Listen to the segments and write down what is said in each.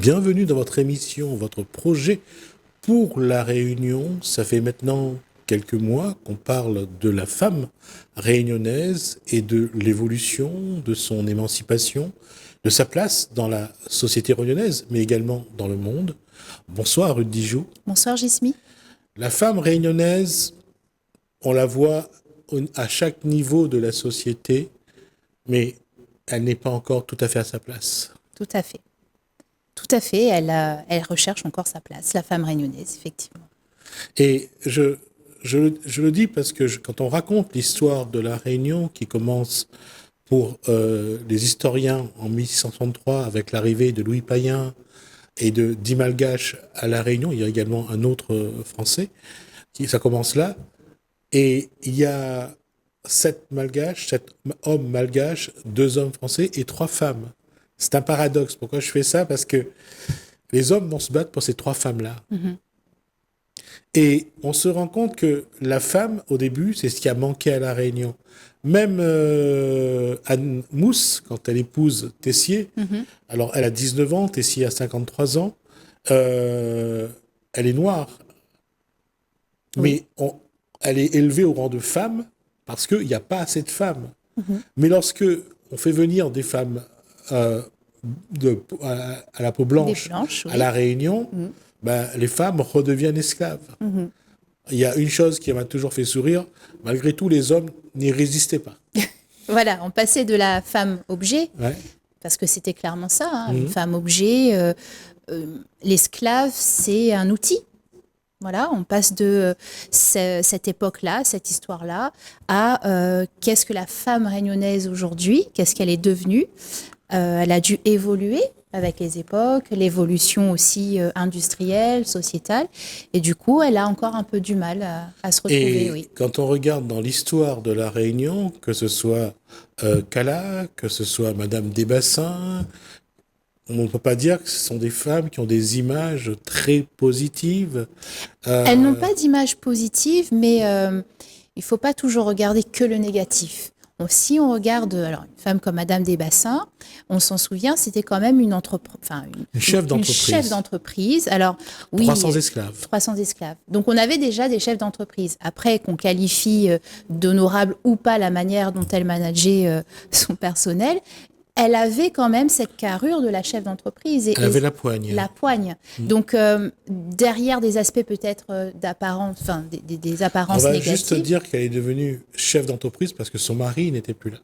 Bienvenue dans votre émission, votre projet pour la Réunion. Ça fait maintenant quelques mois qu'on parle de la femme réunionnaise et de l'évolution, de son émancipation, de sa place dans la société réunionnaise, mais également dans le monde. Bonsoir Ruth Dijoux. Bonsoir Gismi. La femme réunionnaise, on la voit à chaque niveau de la société, mais elle n'est pas encore tout à fait à sa place. Tout à fait. Tout à fait, elle recherche encore sa place, la femme réunionnaise, effectivement. Et je le dis parce que quand on raconte l'histoire de la Réunion, qui commence pour les historiens en 1663 avec l'arrivée de Louis Payen et de 10 Malgaches à la Réunion, il y a également un autre Français, ça commence là, et il y a 7 hommes malgaches, 2 hommes français et 3 femmes. C'est un paradoxe. Pourquoi je fais ça? Parce que les hommes vont se battre pour ces 3 femmes-là. Mm-hmm. Et on se rend compte que la femme, au début, c'est ce qui a manqué à La Réunion. Même Anne Mousse, quand elle épouse Tessier, mm-hmm. Alors elle a 19 ans, Tessier a 53 ans, elle est noire. Oui. Mais elle est élevée au rang de femme parce qu'il n'y a pas assez de femmes. Mm-hmm. Mais lorsque on fait venir des femmes à la peau blanche, oui. À La Réunion, ben, les femmes redeviennent esclaves. Mm-hmm. Il y a une chose qui m'a toujours fait sourire, malgré tout, les hommes n'y résistaient pas. Voilà, on passait de la femme objet, ouais. Parce que c'était clairement ça, hein, une femme objet, l'esclave, c'est un outil. Voilà, on passe de cette époque-là, cette histoire-là, à qu'est-ce que la femme réunionnaise aujourd'hui, qu'est-ce qu'elle est devenue. Elle a dû évoluer avec les époques, l'évolution aussi industrielle, sociétale, et du coup, elle a encore un peu du mal à se retrouver. Et oui. Quand on regarde dans l'histoire de la Réunion, que ce soit Cala, que ce soit Madame Desbassins, on ne peut pas dire que ce sont des femmes qui ont des images très positives. Elles n'ont pas d'image positive, mais il ne faut pas toujours regarder que le négatif. Si on regarde une femme comme Madame Desbassins, on s'en souvient, c'était quand même une chef d'entreprise. Alors, oui, 300 esclaves. 300 esclaves. Donc, on avait déjà des chefs d'entreprise. Après, qu'on qualifie d'honorable ou pas la manière dont elle manageait son personnel, elle avait quand même cette carrure de la chef d'entreprise. Elle avait la poigne. La poigne. Donc, derrière des aspects peut-être d'apparence, enfin, des apparences négatives. On va juste dire qu'elle est devenue chef d'entreprise parce que son mari n'était plus là.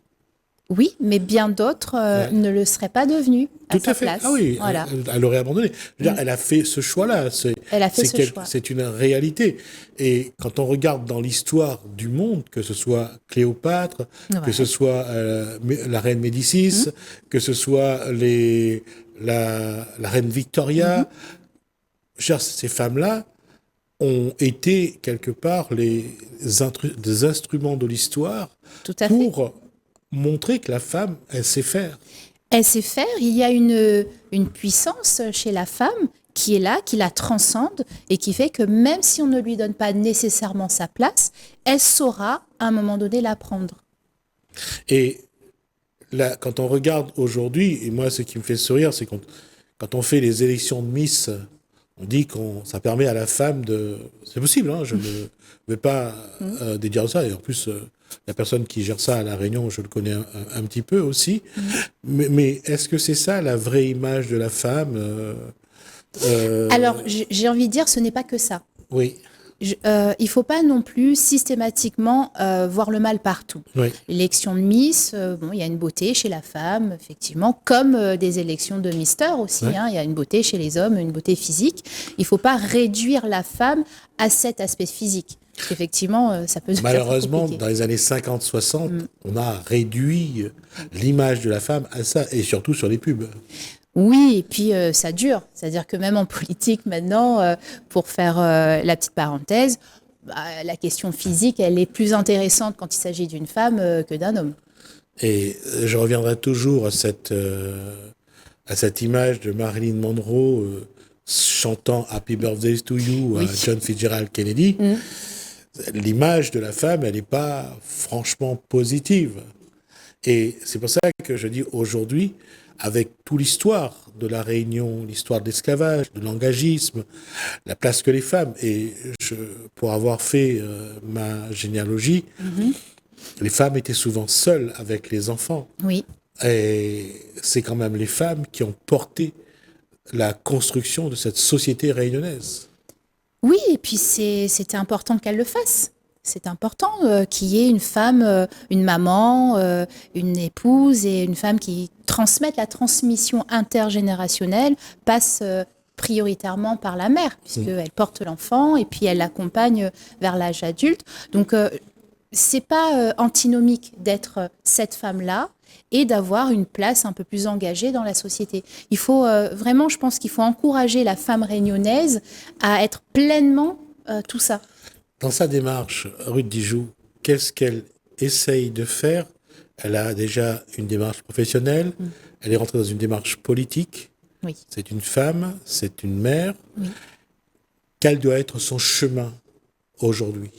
Oui, mais bien d'autres ne le seraient pas devenus à sa place. Ah oui, voilà. Elle aurait abandonné. Je veux dire, elle a fait ce choix-là. C'est une réalité. Et quand on regarde dans l'histoire du monde, que ce soit Cléopâtre, que ce soit la reine Médicis, que ce soit la reine Victoria, ces femmes-là ont été quelque part des instruments de l'histoire pour montrer que la femme, elle sait faire. Elle sait faire. Il y a une puissance chez la femme qui est là, qui la transcende et qui fait que même si on ne lui donne pas nécessairement sa place, elle saura à un moment donné la prendre. Et là, quand on regarde aujourd'hui, et moi ce qui me fait sourire, c'est quand on fait les élections de Miss, on dit que ça permet à la femme de... C'est possible, hein, je ne vais pas dédire ça, et en plus... la personne qui gère ça à La Réunion, je le connais un petit peu aussi. Mais est-ce que c'est ça la vraie image de la femme Alors, j'ai envie de dire, ce n'est pas que ça. Oui. Il ne faut pas non plus systématiquement voir le mal partout. Oui. L'élection de Miss, il y a une beauté chez la femme, effectivement, comme des élections de Mister aussi. Oui. Il y a une beauté chez les hommes, une beauté physique. Il ne faut pas réduire la femme à cet aspect physique. Effectivement, ça peut malheureusement, dans les années 50-60, on a réduit l'image de la femme à ça, et surtout sur les pubs. Oui, et puis ça dure. C'est-à-dire que même en politique maintenant, pour faire la petite parenthèse, la question physique, elle est plus intéressante quand il s'agit d'une femme que d'un homme. Et je reviendrai toujours à cette image de Marilyn Monroe chantant Happy Birthday to You à John Fitzgerald Kennedy. L'image de la femme, elle n'est pas franchement positive. Et c'est pour ça que je dis aujourd'hui, avec toute l'histoire de la Réunion, l'histoire de l'esclavage, de l'engagisme, la place que les femmes, et pour avoir fait ma généalogie, les femmes étaient souvent seules avec les enfants. Oui. Et c'est quand même les femmes qui ont porté la construction de cette société réunionnaise. Oui, et puis c'était important qu'elle le fasse. C'est important qu'il y ait une femme, une maman, une épouse et une femme qui transmettent. La transmission intergénérationnelle passe prioritairement par la mère, puisqu'elle porte l'enfant et puis elle l'accompagne vers l'âge adulte. Donc, c'est pas antinomique d'être cette femme-là et d'avoir une place un peu plus engagée dans la société. Il faut vraiment, je pense qu'il faut encourager la femme réunionnaise à être pleinement tout ça. Dans sa démarche, Ruth Dijoux, qu'est-ce qu'elle essaye de faire? Elle a déjà une démarche professionnelle, elle est rentrée dans une démarche politique. Oui. C'est une femme, c'est une mère. Oui. Quel doit être son chemin aujourd'hui?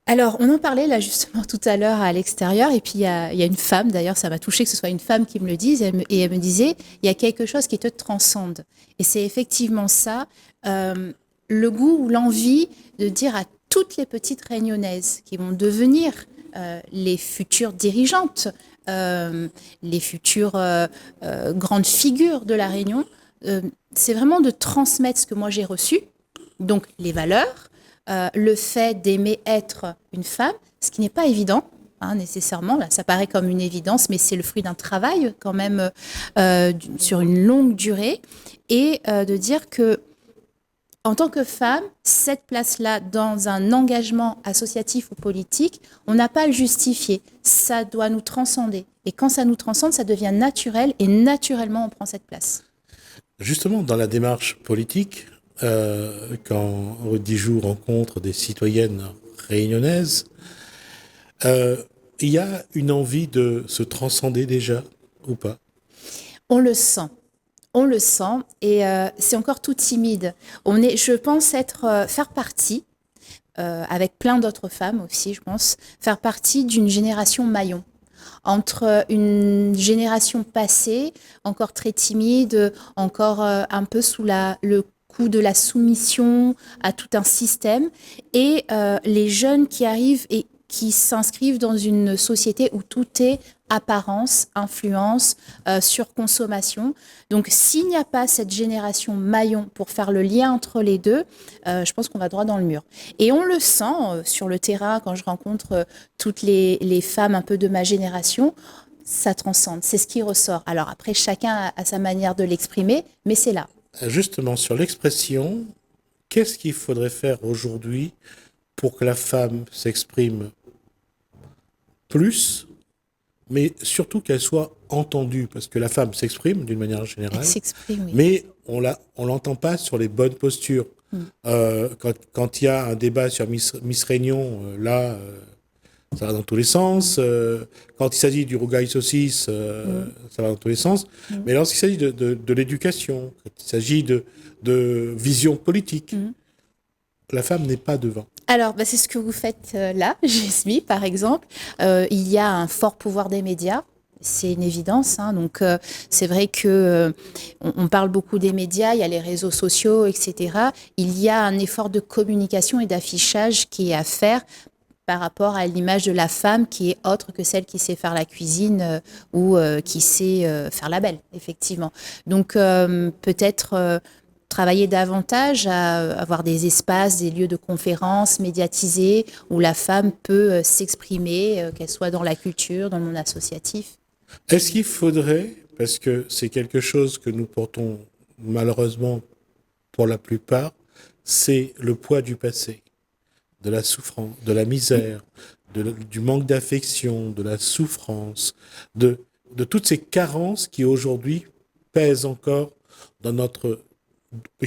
Alors, on en parlait là justement tout à l'heure à l'extérieur, et puis il y a une femme, d'ailleurs ça m'a touchée que ce soit une femme qui me le dise, et elle me disait, il y a quelque chose qui te transcende. Et c'est effectivement ça, le goût ou l'envie de dire à toutes les petites réunionnaises qui vont devenir les futures dirigeantes, les futures grandes figures de la Réunion, c'est vraiment de transmettre ce que moi j'ai reçu, donc les valeurs, le fait d'aimer être une femme, ce qui n'est pas évident, nécessairement. Là, ça paraît comme une évidence, mais c'est le fruit d'un travail quand même sur une longue durée, et de dire que en tant que femme, cette place-là, dans un engagement associatif ou politique, on n'a pas à le justifier. Ça doit nous transcender. Et quand ça nous transcende, ça devient naturel, et naturellement, on prend cette place. Justement, dans la démarche politique, quand Ruth Dijoux rencontre des citoyennes réunionnaises, il y a une envie de se transcender déjà, ou pas? On le sent. On le sent, et c'est encore tout timide. Je pense faire partie, avec plein d'autres femmes aussi, je pense, faire partie d'une génération maillon. Entre une génération passée, encore très timide, encore un peu sous le coup de la soumission à tout un système, et les jeunes qui arrivent et qui s'inscrivent dans une société où tout est apparence, influence, surconsommation. Donc, s'il n'y a pas cette génération maillon pour faire le lien entre les deux, je pense qu'on va droit dans le mur. Et on le sent sur le terrain, quand je rencontre toutes les femmes un peu de ma génération, ça transcende, c'est ce qui ressort. Alors après, chacun a sa manière de l'exprimer, mais c'est là. Justement, sur l'expression, qu'est-ce qu'il faudrait faire aujourd'hui pour que la femme s'exprime plus, mais surtout qu'elle soit entendue, parce que la femme s'exprime d'une manière générale, elle s'exprime, oui. Mais on l'entend pas sur les bonnes postures. Quand il y a un débat sur Miss Réunion, ça va dans tous les sens. Quand il s'agit du rougail saucisse, ça va dans tous les sens. Mais lorsqu'il s'agit de l'éducation, quand il s'agit de vision politique, la femme n'est pas devant. Alors, c'est ce que vous faites là, Jesmi, par exemple. Il y a un fort pouvoir des médias. C'est une évidence. Donc, c'est vrai que on parle beaucoup des médias, il y a les réseaux sociaux, etc. Il y a un effort de communication et d'affichage qui est à faire par rapport à l'image de la femme qui est autre que celle qui sait faire la cuisine ou qui sait faire la belle, effectivement. Donc, peut-être travailler davantage à avoir des espaces, des lieux de conférences médiatisés où la femme peut s'exprimer, qu'elle soit dans la culture, dans le monde associatif. Est-ce qu'il faudrait, parce que c'est quelque chose que nous portons malheureusement pour la plupart, c'est le poids du passé, de la souffrance, de la misère, du manque d'affection, de la souffrance, de toutes ces carences qui aujourd'hui pèsent encore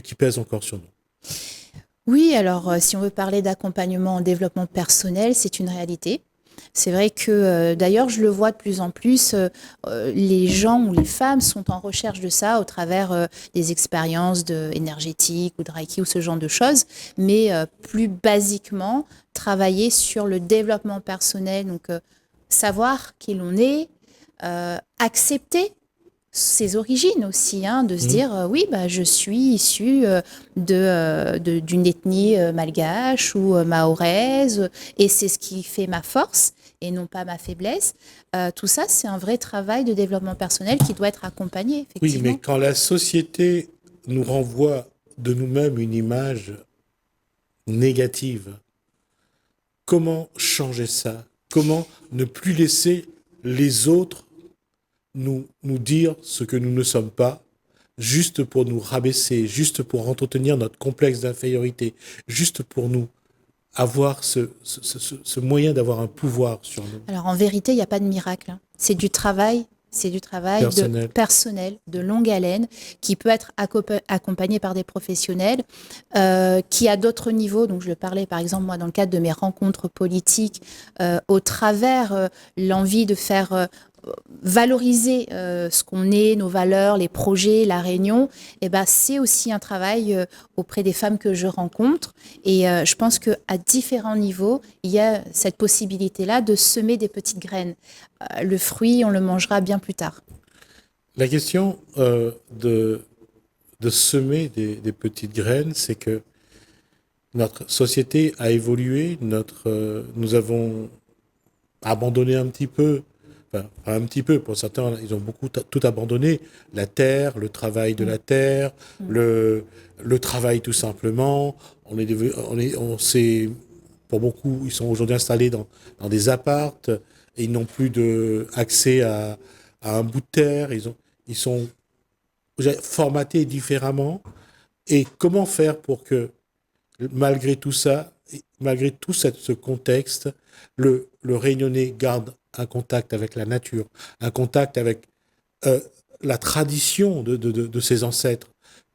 qui pèsent encore sur nous. Oui, alors si on veut parler d'accompagnement en développement personnel, c'est une réalité. C'est vrai que, d'ailleurs, je le vois de plus en plus, les gens ou les femmes sont en recherche de ça au travers des expériences énergétiques ou de Reiki ou ce genre de choses, mais plus basiquement, travailler sur le développement personnel, donc savoir qui l'on est, accepter ses origines aussi, hein, de se dire oui, je suis issu d'une ethnie malgache ou mahoraise, et c'est ce qui fait ma force et non pas ma faiblesse. Tout ça, c'est un vrai travail de développement personnel qui doit être accompagné, effectivement. Oui, mais quand la société nous renvoie de nous-mêmes une image négative, comment changer ça? Comment ne plus laisser les autres nous dire ce que nous ne sommes pas, juste pour nous rabaisser, juste pour entretenir notre complexe d'infériorité, juste pour nous avoir ce moyen d'avoir un pouvoir sur nous? Alors en vérité, il n'y a pas de miracle, hein. C'est du travail personnel, de longue haleine, qui peut être accompagné par des professionnels, qui à d'autres niveaux, donc je le parlais par exemple moi dans le cadre de mes rencontres politiques, au travers l'envie de faire valoriser ce qu'on est, nos valeurs, les projets, la Réunion, c'est aussi un travail auprès des femmes que je rencontre. Et je pense qu'à différents niveaux, il y a cette possibilité-là de semer des petites graines. Le fruit, on le mangera bien plus tard. La question de semer des petites graines, c'est que notre société a évolué, nous avons abandonné un petit peu. Enfin, un petit peu, pour certains, ils ont tout abandonné. La terre, le travail de la terre, le travail tout simplement. Pour beaucoup, ils sont aujourd'hui installés dans des appartes et ils n'ont plus accès à un bout de terre. Ils sont formatés différemment. Et comment faire pour que, malgré tout ça, malgré tout ce contexte, le Réunionnais garde un contact avec la nature, un contact avec la tradition de ses ancêtres.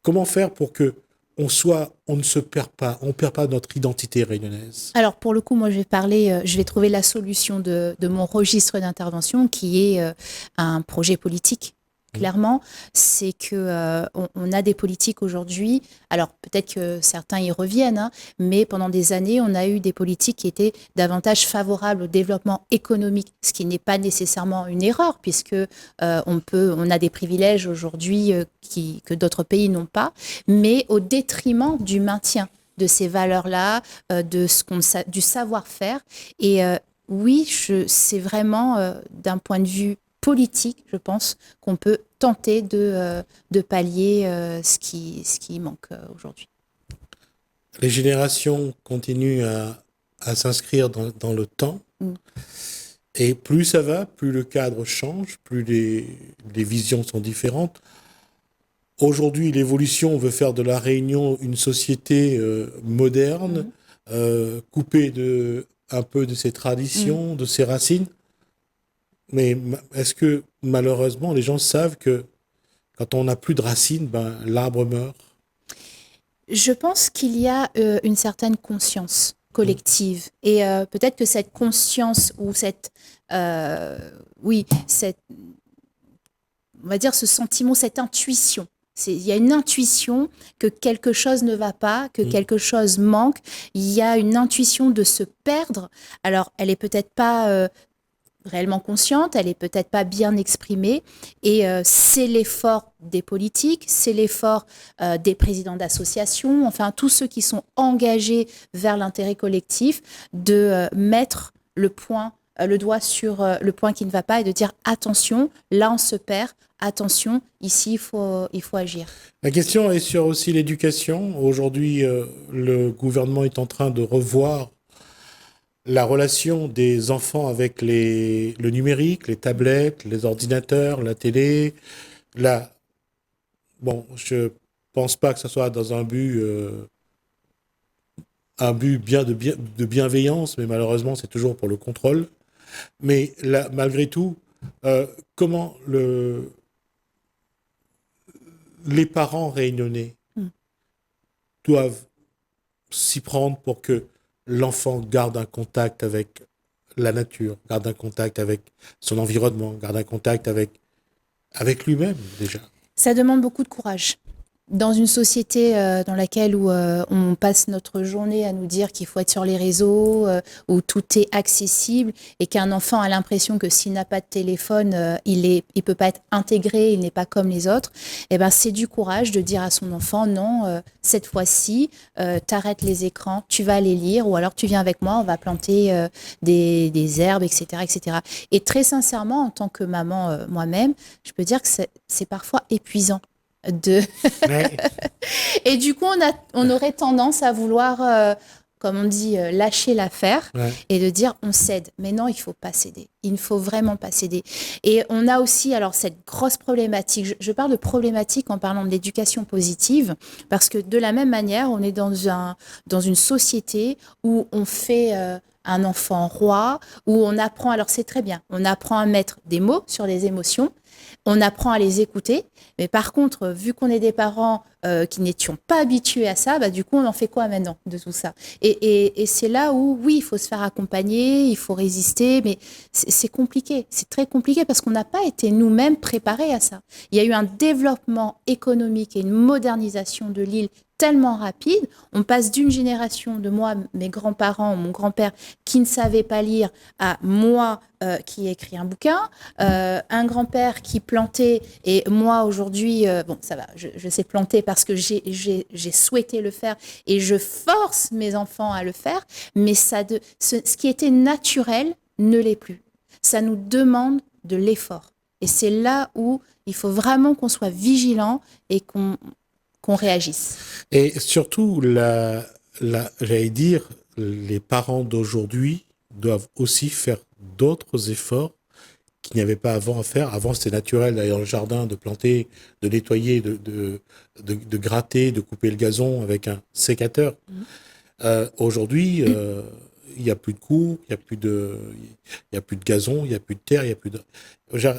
Comment faire pour que on ne se perd pas, on ne perd pas notre identité réunionnaise? Alors pour le coup, moi je vais trouver la solution de mon registre d'intervention qui est un projet politique. Clairement, c'est que on a des politiques aujourd'hui. Alors peut-être que certains y reviennent, hein, mais pendant des années, on a eu des politiques qui étaient davantage favorables au développement économique, ce qui n'est pas nécessairement une erreur, puisque on a des privilèges aujourd'hui que d'autres pays n'ont pas, mais au détriment du maintien de ces valeurs-là, du savoir-faire. Et oui, c'est vraiment d'un point de vue politique, je pense, qu'on peut tenter de pallier ce qui manque aujourd'hui. Les générations continuent à s'inscrire dans le temps. Et plus ça va, plus le cadre change, plus les visions sont différentes. Aujourd'hui, l'évolution veut faire de la Réunion une société moderne, coupée un peu de ses traditions, de ses racines. Mais est-ce que, malheureusement, les gens savent que quand on n'a plus de racines, l'arbre meurt? Je pense qu'il y a une certaine conscience collective. Et peut-être que cette conscience ou on va dire ce sentiment, cette intuition. Il y a une intuition que quelque chose ne va pas, que quelque chose manque. Il y a une intuition de se perdre. Alors, elle est peut-être pas réellement consciente, elle est peut-être pas bien exprimée, et c'est l'effort des politiques, c'est l'effort des présidents d'associations, enfin tous ceux qui sont engagés vers l'intérêt collectif, de mettre le doigt sur le point qui ne va pas et de dire attention, là on se perd, attention, ici il faut agir. La question est sur aussi l'éducation. Aujourd'hui, le gouvernement est en train de revoir la relation des enfants avec le numérique, les tablettes, les ordinateurs, la télé. Bon, je pense pas que ce soit dans un but de bienveillance, mais malheureusement, c'est toujours pour le contrôle. Mais là, malgré tout, comment les parents réunionnais doivent s'y prendre pour que l'enfant garde un contact avec la nature, garde un contact avec son environnement, garde un contact avec lui-même déjà? Ça demande beaucoup de courage. Dans une société dans laquelle on passe notre journée à nous dire qu'il faut être sur les réseaux, où tout est accessible et qu'un enfant a l'impression que s'il n'a pas de téléphone, il peut pas être intégré, il n'est pas comme les autres, eh ben, c'est du courage de dire à son enfant non, cette fois-ci, t'arrêtes les écrans, tu vas les lire ou alors tu viens avec moi, on va planter des herbes, etc., etc. Et très sincèrement, en tant que maman moi-même, je peux dire que c'est parfois épuisant. Ouais. Et du coup, on aurait tendance à vouloir, comme on dit, lâcher l'affaire et de dire on cède. Mais non, il ne faut pas céder. Il ne faut vraiment pas céder. Et on a aussi alors cette grosse problématique. Je parle de problématique en parlant de l'éducation positive parce que de la même manière, on est dans une société où on fait un enfant roi, où on apprend, alors c'est très bien, on apprend à mettre des mots sur les émotions, on apprend à les écouter, mais par contre, vu qu'on est des parents qui n'étions pas habitués à ça, bah, du coup, on en fait quoi maintenant de tout ça? Et c'est là où, oui, il faut se faire accompagner, il faut résister, mais c'est compliqué, c'est très compliqué parce qu'on n'a pas été nous-mêmes préparés à ça. Il y a eu un développement économique et une modernisation de l'île tellement rapide. On passe d'une génération de moi, mes grands-parents, mon grand-père, qui ne savait pas lire, à moi qui ai écrit un bouquin, un grand-père qui plantait, et moi aujourd'hui, bon ça va, je sais planter parce que j'ai souhaité le faire et je force mes enfants à le faire, mais ce qui était naturel ne l'est plus. Ça nous demande de l'effort. Et c'est là où il faut vraiment qu'on soit vigilant et qu'on réagisse. Et surtout, j'allais dire, les parents d'aujourd'hui doivent aussi faire d'autres efforts qu'il n'y avait pas avant à faire. Avant, c'était naturel d'aller dans le jardin, de planter, de nettoyer, de gratter, de couper le gazon avec un sécateur. Aujourd'hui, il n'y a plus de cours, il n'y a plus de gazon, il n'y a plus de terre, il n'y a plus de...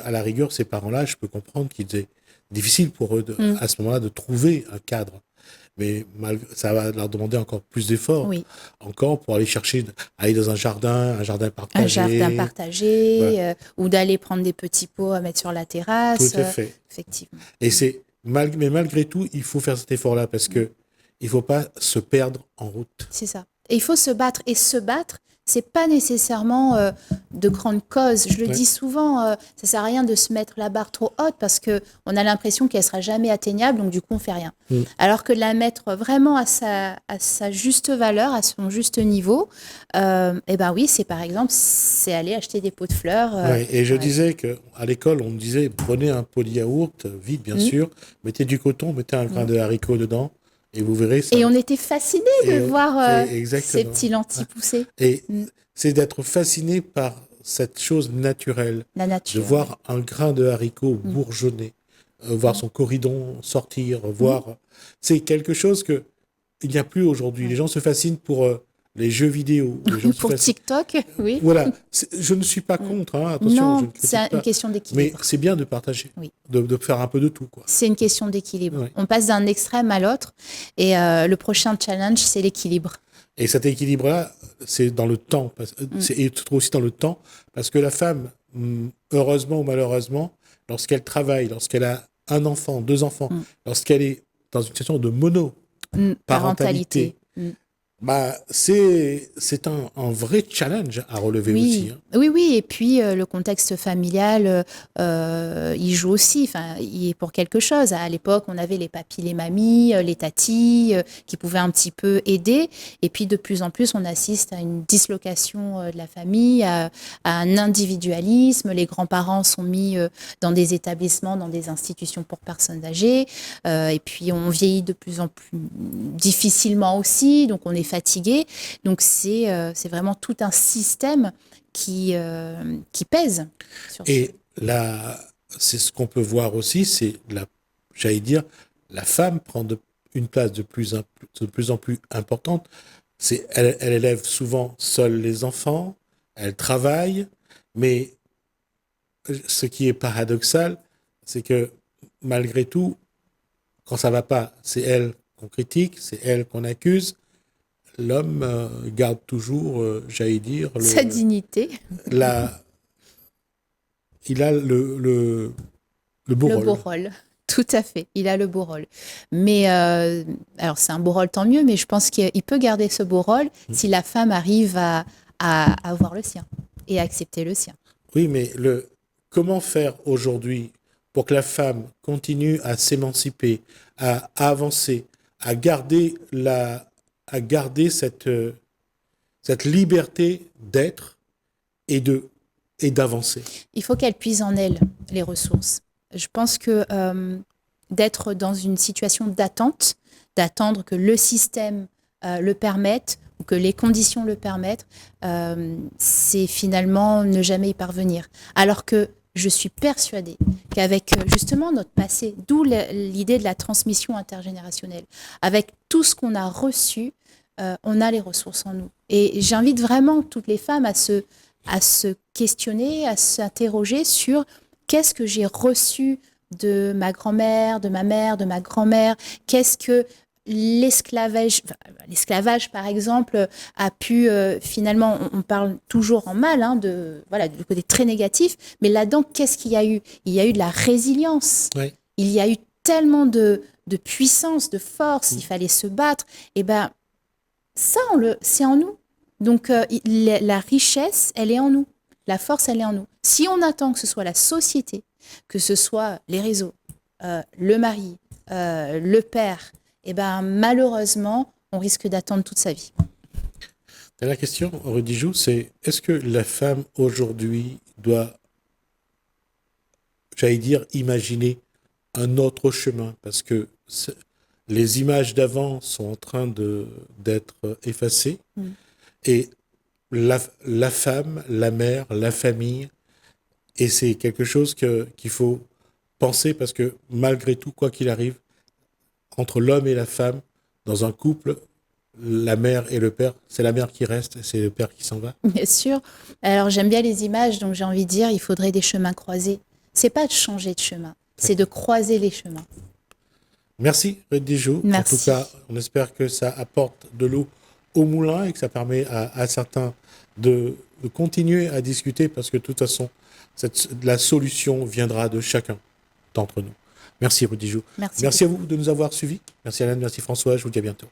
À la rigueur, ces parents-là, je peux comprendre qu'il est difficile pour eux, à ce moment-là, de trouver un cadre. Mais ça va leur demander encore plus d'efforts, encore pour aller chercher, aller dans un jardin partagé. Un jardin partagé, ou d'aller prendre des petits pots à mettre sur la terrasse. Tout à fait. Effectivement. Et mais malgré tout, il faut faire cet effort-là parce que il faut pas se perdre en route. C'est ça. Et il faut se battre. Et se battre, c'est pas nécessairement de grandes causes. Je le dis souvent, ça sert à rien de se mettre la barre trop haute parce que on a l'impression qu'elle sera jamais atteignable, donc du coup on fait rien. Alors que de la mettre vraiment à sa juste valeur, à son juste niveau, et ben oui, c'est par exemple, c'est aller acheter des pots de fleurs. Et je disais que à l'école, on me disait prenez un pot de yaourt, vide bien sûr, mettez du coton, mettez un grain de haricot dedans. Et vous verrez ça. Et on était fascinés de voir ces petits lentilles pousser. Et c'est d'être fasciné par cette chose naturelle. La nature. De voir un grain de haricot bourgeonner, voir son coridon sortir, voir... C'est quelque chose qu'il n'y a plus aujourd'hui. Les gens se fascinent pour les jeux vidéo. Les gens pour TikTok, oui. Voilà. Je ne suis pas contre, hein, attention. Non, c'est une question d'équilibre. Mais c'est bien de partager, de faire un peu de tout, quoi. C'est une question d'équilibre. On passe d'un extrême à l'autre et le prochain challenge, c'est l'équilibre. Et cet équilibre-là, c'est dans le temps. Et se trouve aussi dans le temps, parce que la femme, heureusement ou malheureusement, lorsqu'elle travaille, lorsqu'elle a un enfant, deux enfants, lorsqu'elle est dans une situation de monoparentalité, bah, c'est un vrai challenge à relever aussi. Hein. Oui. Et puis, le contexte familial, il joue aussi. Enfin, il est pour quelque chose. À l'époque, on avait les papis, les mamies, les tatis qui pouvaient un petit peu aider. Et puis, de plus en plus, on assiste à une dislocation de la famille, à un individualisme. Les grands-parents sont mis dans des établissements, dans des institutions pour personnes âgées. Et puis, on vieillit de plus en plus difficilement aussi. Donc, on est fatigué. Donc, c'est vraiment tout un système qui pèse sur Et là, c'est ce qu'on peut voir aussi, c'est, j'allais dire, la femme prend une place de plus en plus importante. Elle élève souvent seule les enfants, elle travaille, mais ce qui est paradoxal, c'est que malgré tout, quand ça va pas, c'est elle qu'on critique, c'est elle qu'on accuse. L'homme garde toujours, j'allais dire... sa dignité. Il a le beau rôle. Tout à fait, il a le beau rôle. Mais alors c'est un beau rôle, tant mieux, mais je pense qu'il peut garder ce beau rôle si la femme arrive à avoir le sien et à accepter le sien. Oui, mais comment faire aujourd'hui pour que la femme continue à s'émanciper, à avancer, à garder cette liberté d'être et d'avancer? Il faut qu'elle puise en elle les ressources. Je pense que d'être dans une situation d'attente, d'attendre que le système le permette ou que les conditions le permettent, c'est finalement ne jamais y parvenir. Alors que je suis persuadée qu'avec justement notre passé, d'où l'idée de la transmission intergénérationnelle, avec tout ce qu'on a reçu, on a les ressources en nous. Et j'invite vraiment toutes les femmes à se questionner, à s'interroger sur qu'est-ce que j'ai reçu de ma grand-mère, de ma mère, de ma grand-mère, qu'est-ce que l'esclavage par exemple, a pu finalement, on parle toujours en mal, du côté très négatif, mais là-dedans, qu'est-ce qu'il y a eu? Il y a eu de la résilience. Oui. Il y a eu tellement de puissance, de force, il fallait se battre. Et ben, ça, c'est en nous. Donc, la richesse, elle est en nous. La force, elle est en nous. Si on attend que ce soit la société, que ce soit les réseaux, le mari, le père, eh ben, malheureusement, on risque d'attendre toute sa vie. La question, Rudy Joux, c'est est-ce que la femme aujourd'hui doit, j'allais dire, imaginer un autre chemin? Parce que les images d'avant sont en train d'être effacées. Et la femme, la mère, la famille, et c'est quelque chose qu'il faut penser parce que malgré tout, quoi qu'il arrive, entre l'homme et la femme, dans un couple, la mère et le père, c'est la mère qui reste et c'est le père qui s'en va. Bien sûr. Alors j'aime bien les images, donc j'ai envie de dire, il faudrait des chemins croisés. C'est pas de changer de chemin, c'est de croiser les chemins. Merci, Rudy Joux. Merci. En tout cas, on espère que ça apporte de l'eau au moulin et que ça permet à certains de continuer à discuter parce que de toute façon, la solution viendra de chacun d'entre nous. Merci, Rudy Joux. Merci à vous de nous avoir suivis. Merci, Alain. Merci, François. Je vous dis à bientôt.